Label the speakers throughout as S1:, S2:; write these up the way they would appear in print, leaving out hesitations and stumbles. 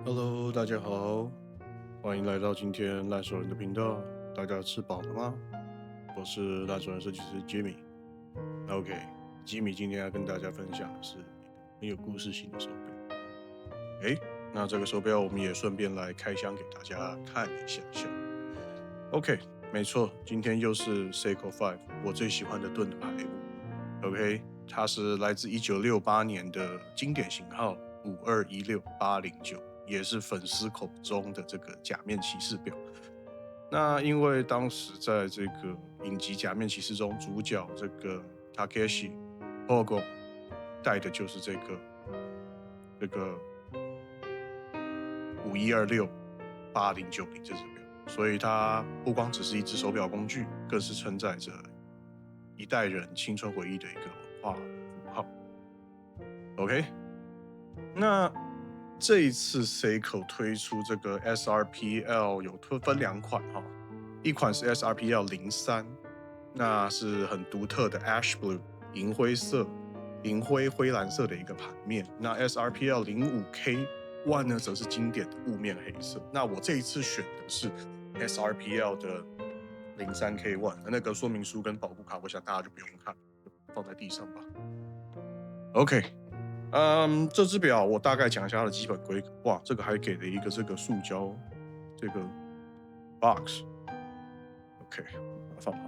S1: Hello，大家好，欢迎来到今天烂熟人的频道。大家吃饱了吗？我是烂熟人设计师 Jimmy。OK，Jimmy 今天要跟大家分享的是一个很有故事性的手表。那这个手表我们也顺便来开箱给大家看一下下。OK，没错，今天又是 Seiko 5，我最喜欢的盾牌。OK，它是来自1968年的经典型号5216809，也是粉丝口中的这个假面骑士表。那因为当时在这个影集《假面骑士》中，主角这个 Takeshi Pogo 戴的就是这个51268090这只表，所以它不光只是一只手表工具，更是承载着一代人青春回忆的一个文化符号。OK，那这一次 Seiko 推出这个 SRPL 有分两款哈，一款是 SRPL 03，那是很独特的 ash blue 银灰色、灰蓝色的一个盘面。那 SRPL 05K One 呢，则是经典的雾面黑色。那我这一次选的是 SRPL 的03K One，那个说明书跟保护卡，我想大家就不用看，就放在地上吧。OK，这只表我大概讲一下它的基本规格。哇，这个还给了一个这个塑胶这个 box。OK，把它放好。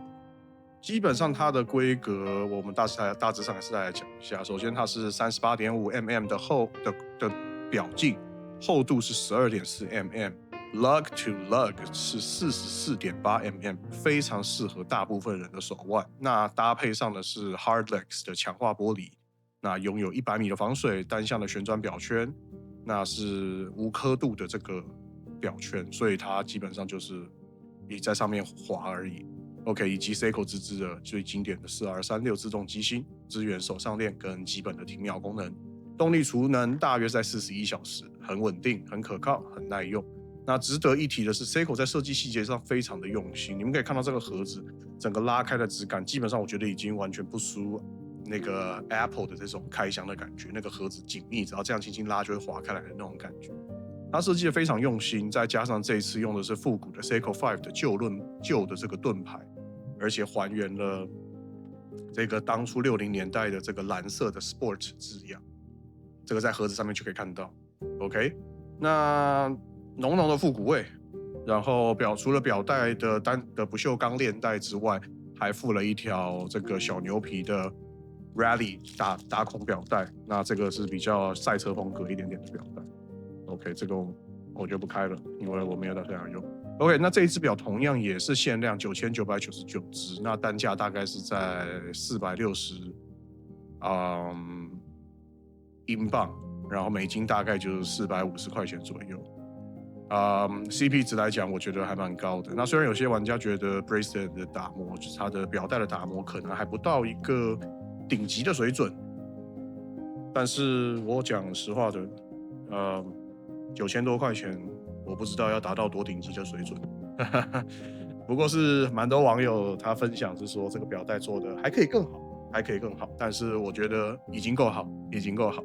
S1: 基本上它的规格，我们大致上还是来讲一下。首先，它是38.5mm 的表径，厚度是12.4mm，lug to lug 是44.8mm，非常适合大部分人的手腕。那搭配上的是 Hardlex 的强化玻璃，那拥有100米的防水，单向的旋转表圈，那是无刻度的这个表圈，所以它基本上就是你在上面滑而已。OK， 以及 Seiko 自制的最经典的4236自动机芯，支援手上链跟基本的停秒功能。动力储能大约在41小时，很稳定、很可靠、很耐用。那值得一提的是 ，Seiko 在设计细节上非常的用心。你们可以看到这个盒子整个拉开的质感，基本上我觉得已经完全不输那个 Apple 的这种开箱的感觉。那个盒子紧密，只要这样轻轻拉就会滑开来的那种感觉。它设计的非常用心，再加上这一次用的是复古的 Seiko 5的旧的这个盾牌，而且还原了这个当初60年代的这个蓝色的 Sport 字样，这个在盒子上面就可以看到。OK， 那浓浓的复古味，然后除了表带的不锈钢链带之外，还附了一条这个小牛皮的 Rally 打孔表带，那这个是比较赛车风格一点点的表带。OK， 这个我就不开了，因为我没有打算要用。OK， 那这一只表同样也是限量9999只，那单价大概是在460英镑，然后美金大概就是450块钱左右。CP 值来讲，我觉得还蛮高的。那虽然有些玩家觉得 bracelet 的打磨，就是它的表带的打磨，可能还不到一个顶级的水准，但是我讲实话的9000多块钱，我不知道要达到多顶级的水准。不过是蛮多网友他分享是说这个表带做的还可以更好，还可以更好，但是我觉得已经够好，已经够好。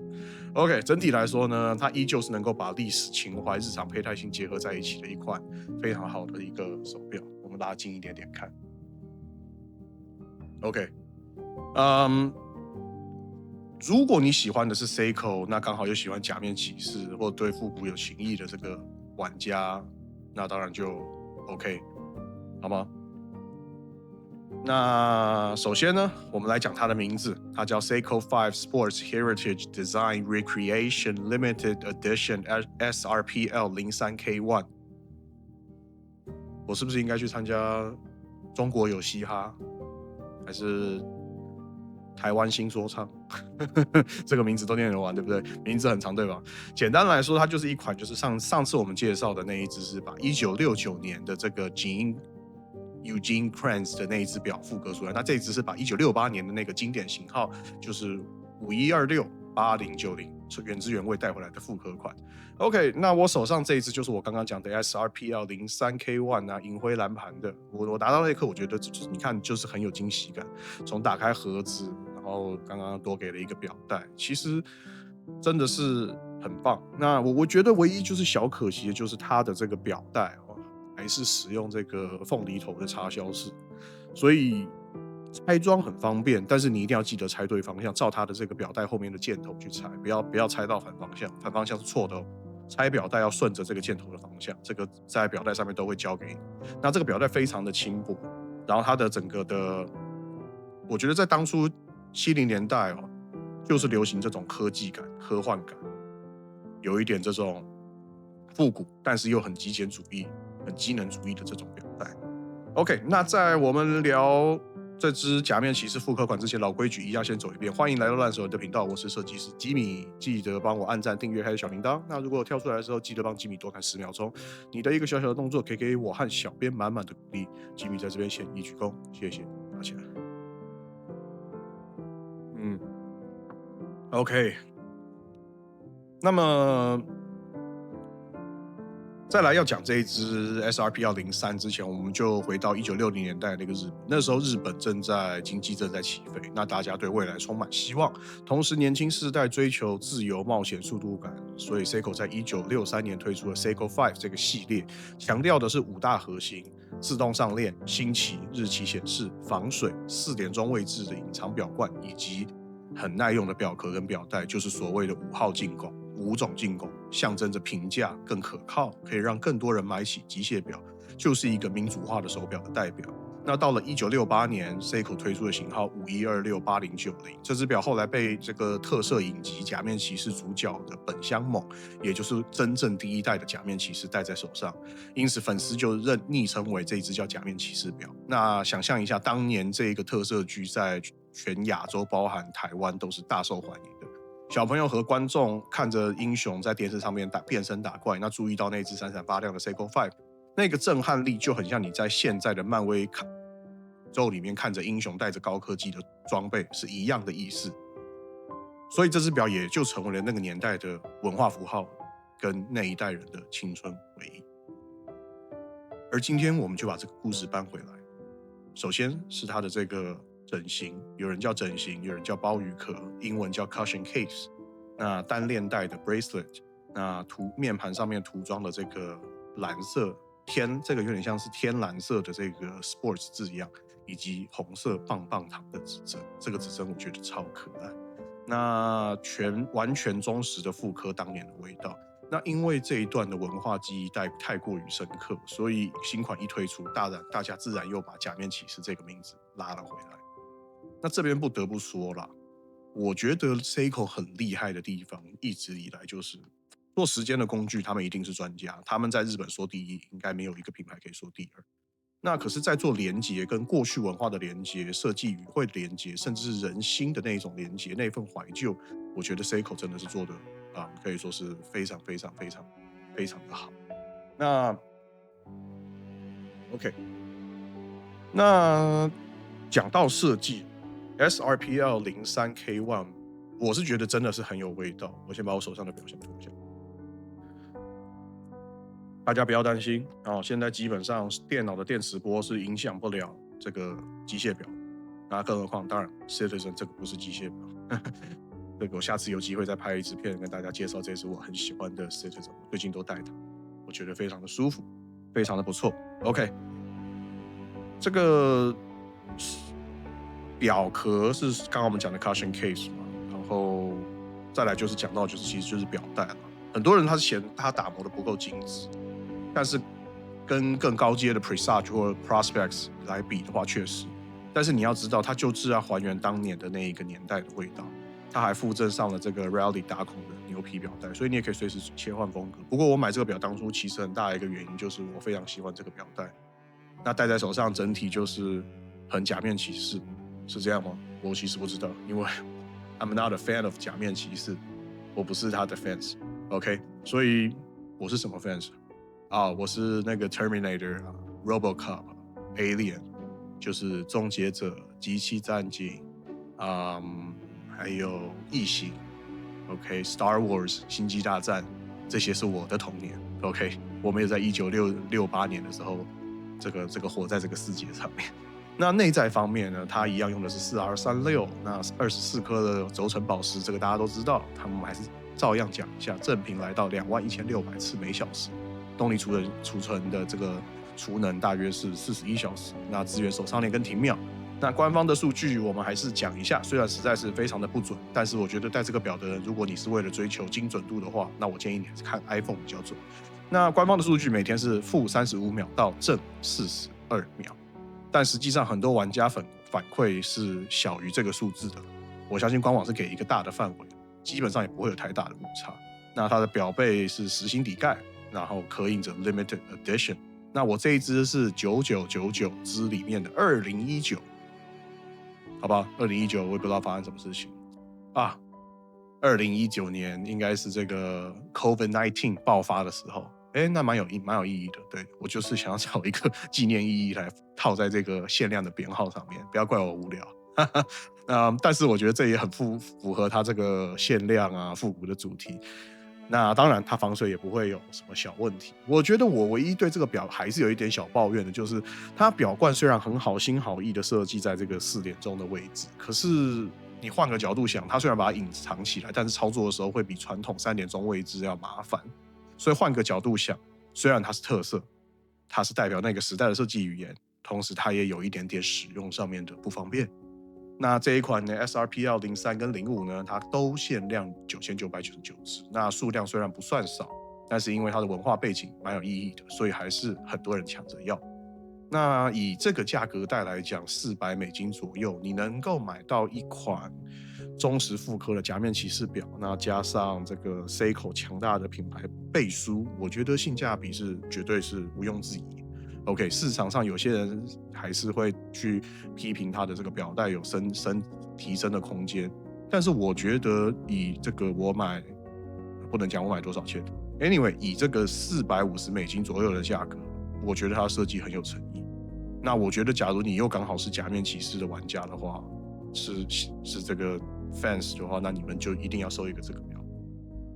S1: OK， 整体来说呢，它依旧是能够把历史情怀、日常佩戴性结合在一起的一款非常好的一个手表。我们拉近一点点看。OK，如果你喜欢的是 Seiko， 那刚好又喜欢假面骑士或对复古有情谊的这个玩家，那当然就 OK， 好吗？那首先呢，我们来讲它的名字，它叫 Seiko 5 Sports Heritage Design Recreation Limited Edition SRPL 03K One。我是不是应该去参加中国有嘻哈，还是台湾新说唱？这个名字都念得完，对不对？名字很长，对吧？简单来说，它就是一款，就是上次我们介绍的那一只，是把1969年的这个Eugene Kranz 的那一只表复刻出来。那这一只是把1968年的那个经典型号，就是51268090原汁原味带回来的复刻款。OK， 那我手上这一只就是我刚刚讲的 SRPL 03K One 啊，银灰蓝盘的。我拿到那一刻，我觉得就是你看，就是很有惊喜感。从打开盒子，然后刚刚多给了一个表带，其实真的是很棒。那我觉得唯一就是小可惜的就是它的这个表带还是使用这个凤梨头的插销式，所以拆装很方便，但是你一定要记得拆对方向，照它的这个表带后面的箭头去拆，不要拆到反方向，反方向是错的哦。拆表带要顺着这个箭头的方向，这个在表带上面都会教给你。那这个表带非常的轻薄，然后它的整个的，我觉得在当初70年代就是流行这种科技感、科幻感，有一点这种复古，但是又很极简主义、很机能主义的这种表带。OK， 那在我们聊这支假面骑士复刻款之前，老规矩一样先走一遍。欢迎来到烂手人的频道，我是设计师吉米，记得帮我按赞、订阅还有小铃铛。那如果跳出来的时候，记得帮吉米多看10秒钟。你的一个小小的动作，可以给我和小编满满的鼓励。吉米在这边先一鞠躬，谢谢大家。OK， 那么再来要讲这一支 SRP-103之前，我们就回到1960年代那个日本。那时候日本经济正在起飞，那大家对未来充满希望，同时年轻世代追求自由、冒险、速度感，所以 Seiko 在1963年推出了 Seiko 5这个系列，强调的是5大核心：自动上链、新奇、日期显示、防水、4点钟位置的隐藏表冠，以及很耐用的表壳跟表带，就是所谓的5号进攻。5种进攻象征着平价、更可靠，可以让更多人买起机械表，就是一个民主化的手表的代表。那到了1968年 ，Seiko 推出的型号51268090，这只表后来被这个特摄影集《假面骑士》主角的本乡猛，也就是真正第一代的假面骑士戴在手上，因此粉丝就昵称为这一只叫假面骑士表。那想象一下，当年这个特摄剧在全亚洲，包含台湾，都是大受欢迎的。小朋友和观众看着英雄在电视上面变身打怪，那注意到那只闪闪发亮的 Seiko 5，那个震撼力就很像你在现在的漫威宇宙里面看着英雄带着高科技的装备是一样的意思。所以这只表也就成为了那个年代的文化符号，跟那一代人的青春回忆。而今天我们就把这个故事搬回来，首先是它的这个整形，有人叫整形，有人叫鲍鱼壳，英文叫 cushion case。那单链带的 bracelet， 那面盘上面涂装的这个蓝色这个有点像是天蓝色的这个 sports 字样，以及红色棒棒糖的指针，这个指针我觉得超可爱。那完全忠实的复刻当年的味道。那因为这一段的文化记忆太过于深刻，所以新款一推出，大家自然又把假面骑士这个名字拉了回来。那这边不得不说啦，我觉得 Seiko 很厉害的地方，一直以来就是做时间的工具，他们一定是专家。他们在日本说第一，应该没有一个品牌可以说第二。那可是，在做连结跟过去文化的连结、设计语汇的连结，甚至是人心的那一种连结、那份怀旧，我觉得 Seiko 真的是做的可以说是非常非常非常非常的好。那 OK， 那讲到设计 ，SRPL03K1， 我是觉得真的是很有味道。我先把我手上的表先脱一下。大家不要担心现在基本上电脑的电磁波是影响不了这个机械表，那更何况当然 Citizen 这个不是机械表，这个我下次有机会再拍一支片跟大家介绍这支我很喜欢的 Citizen， 我最近都戴它，我觉得非常的舒服，非常的不错。OK， 这个表壳是刚刚我们讲的 cushion case 嘛，然后再来就是讲到其实就是表带了。很多人他是嫌它打磨的不够精致，但是跟更高阶的 Presage 或 Prospex 来比的话，确实。但是你要知道，它就是要还原当年的那一个年代的味道。它还附赠上了这个 Rally 打孔的牛皮表带，所以你也可以随时切换风格。不过我买这个表当初其实很大的一个原因就是我非常喜欢这个表带，那戴在手上整体就是很假面骑士，是这样吗？我其实不知道，因为 I'm not a fan of 假面骑士，我不是他的 fans。OK， 所以我是什么 fans 我是那个 Terminator、RoboCop、Alien， 就是终结者、机器战警，还有异形 ，OK，Star Wars、星际大战，这些是我的童年。OK， 我们也在1968年的时候，这个活在这个世界上面。那内在方面呢，它一样用的是 4R36， 那24颗的轴承宝石，这个大家都知道，他们还是照样讲一下，正频来到21600次每小时，动力储存的这个储能大约是41小时，那支援手上链跟停秒。那官方的数据我们还是讲一下，虽然实在是非常的不准，但是我觉得带这个表的人，如果你是为了追求精准度的话，那我建议你还是看 iPhone 比较准。那官方的数据每天是负35秒到正42秒，但实际上很多玩家反馈是小于这个数字的。我相信官网是给一个大的范围，基本上也不会有太大的误差。那它的表背是实心底盖，然后刻印着 Limited Edition。那我这一支是9999支里面的2019。好吧，2019我也不知道发生什么事情啊。2019年应该是这个 COVID-19 爆发的时候，那蛮有意义的。对，我就是想要找一个纪念意义来套在这个限量的编号上面，不要怪我无聊。但是我觉得这也很符合它这个限量啊复古的主题。那当然它防水也不会有什么小问题。我觉得我唯一对这个表还是有一点小抱怨的，就是它表冠虽然很好心好意的设计在这个4点钟的位置，可是你换个角度想，它虽然把它隐藏起来，但是操作的时候会比传统3点钟位置要麻烦。所以换个角度想，虽然它是特色，它是代表那个时代的设计语言，同时它也有一点点使用上面的不方便。那这一款呢 SRPL 03跟05呢，它都限量9999支。那数量虽然不算少，但是因为它的文化背景蛮有意义的，所以还是很多人抢着要。那以这个价格带来讲，$400左右，你能够买到一款忠实复刻的假面骑士表，那加上这个 Seiko 强大的品牌背书，我觉得性价比是绝对是毋庸置疑。OK， 市场上有些人还是会去批评它的这个表带有提升的空间，但是我觉得以这个不能讲我买多少钱 ，anyway， 以这个$450左右的价格，我觉得它的设计很有诚意。那我觉得，假如你又刚好是假面骑士的玩家的话，是这个 fans 的话，那你们就一定要收一个这个表。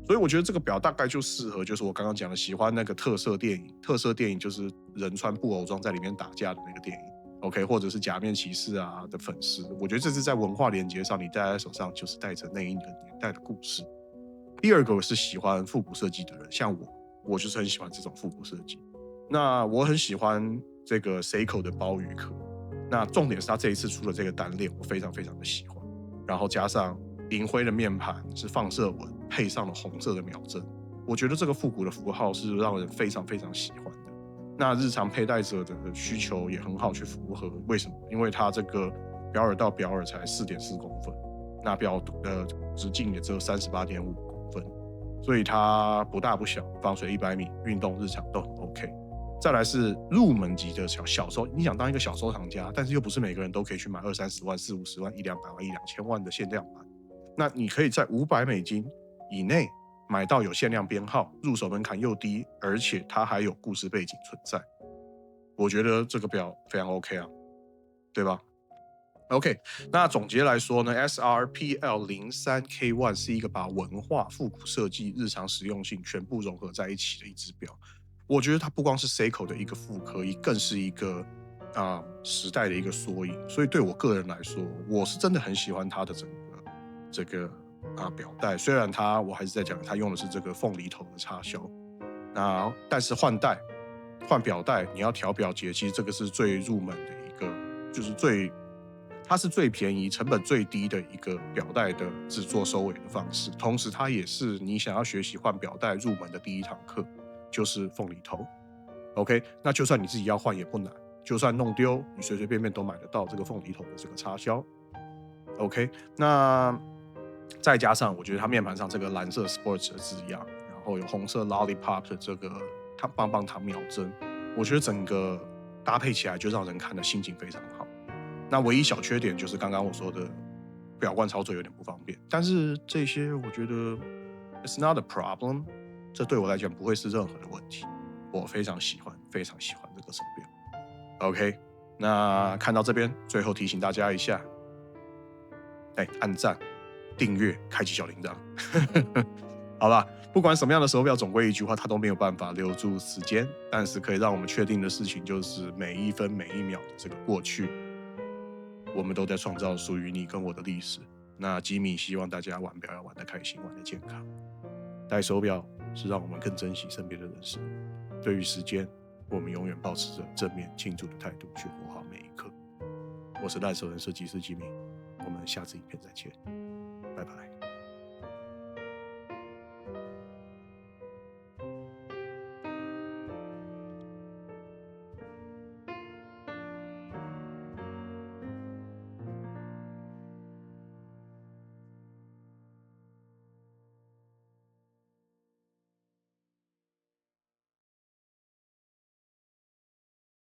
S1: 所以我觉得这个表大概就适合，就是我刚刚讲的，喜欢那个特色电影。特色电影就是人穿布偶装在里面打架的那个电影 ，OK， 或者是假面骑士啊的粉丝。我觉得这是在文化连结上，你戴在手上就是带着那一个年代的故事。第二个是喜欢复古设计的人，像我就是很喜欢这种复古设计。那我很喜欢这个 Seiko 的鲍鱼壳，那重点是他这一次出了这个单链，我非常非常的喜欢。然后加上银灰的面盘是放射纹，配上了红色的秒针，我觉得这个复古的符号是让人非常非常喜欢的。那日常佩戴者的需求也很好去符合，为什么？因为它这个表耳到表耳才4.4公分，那表的直径也只有38.5公分，所以它不大不小，防水100米，运动日常都很 OK。再来是入门级的小收，你想当一个小收藏家，但是又不是每个人都可以去买20-30万、40-50万、100-200万、1-2000万的限量版，那你可以在$500以内买到有限量编号，入手门槛又低，而且它还有故事背景存在，我觉得这个表非常 OK 啊，对吧？ OK， 那总结来说呢 SRPL 03K1 是一个把文化、复古设计、日常实用性全部融合在一起的一只表。我觉得它不光是 Seiko 的一个复刻，更是一个时代的一个缩影。所以对我个人来说，我是真的很喜欢它的整个这个表带。虽然我还是在讲，它用的是这个凤梨头的插销，但是换表带，你要调表节，其实这个是最入门的一个，就是它是最便宜、成本最低的一个表带的制作收尾的方式。同时，它也是你想要学习换表带入门的第一堂课。就是凤梨头 ，OK， 那就算你自己要换也不难，就算弄丢，你随随便便都买得到这个凤梨头的这个插销 ，OK， 那再加上我觉得它面盘上这个蓝色 Sports 的字样，然后有红色 Lollipop 的这个棒棒糖秒针，我觉得整个搭配起来就让人看的心情非常好。那唯一小缺点就是刚刚我说的表冠操作有点不方便，但是这些我觉得 it's not a problem。这对我来讲不会是任何的问题，我非常喜欢这个手表。OK， 那看到这边，最后提醒大家一下，按赞、订阅、开启小铃铛。好啦，不管什么样的手表，总归一句话，它都没有办法留住时间，但是可以让我们确定的事情就是，每一分每一秒的这个过去，我们都在创造属于你跟我的历史。那吉米希望大家玩表要玩得开心，玩得健康。戴手表是让我们更珍惜身边的人事物。对于时间，我们永远保持着正面庆祝的态度去活好每一刻。我是烂熟人设计师吉米，我们下次影片再见，拜拜。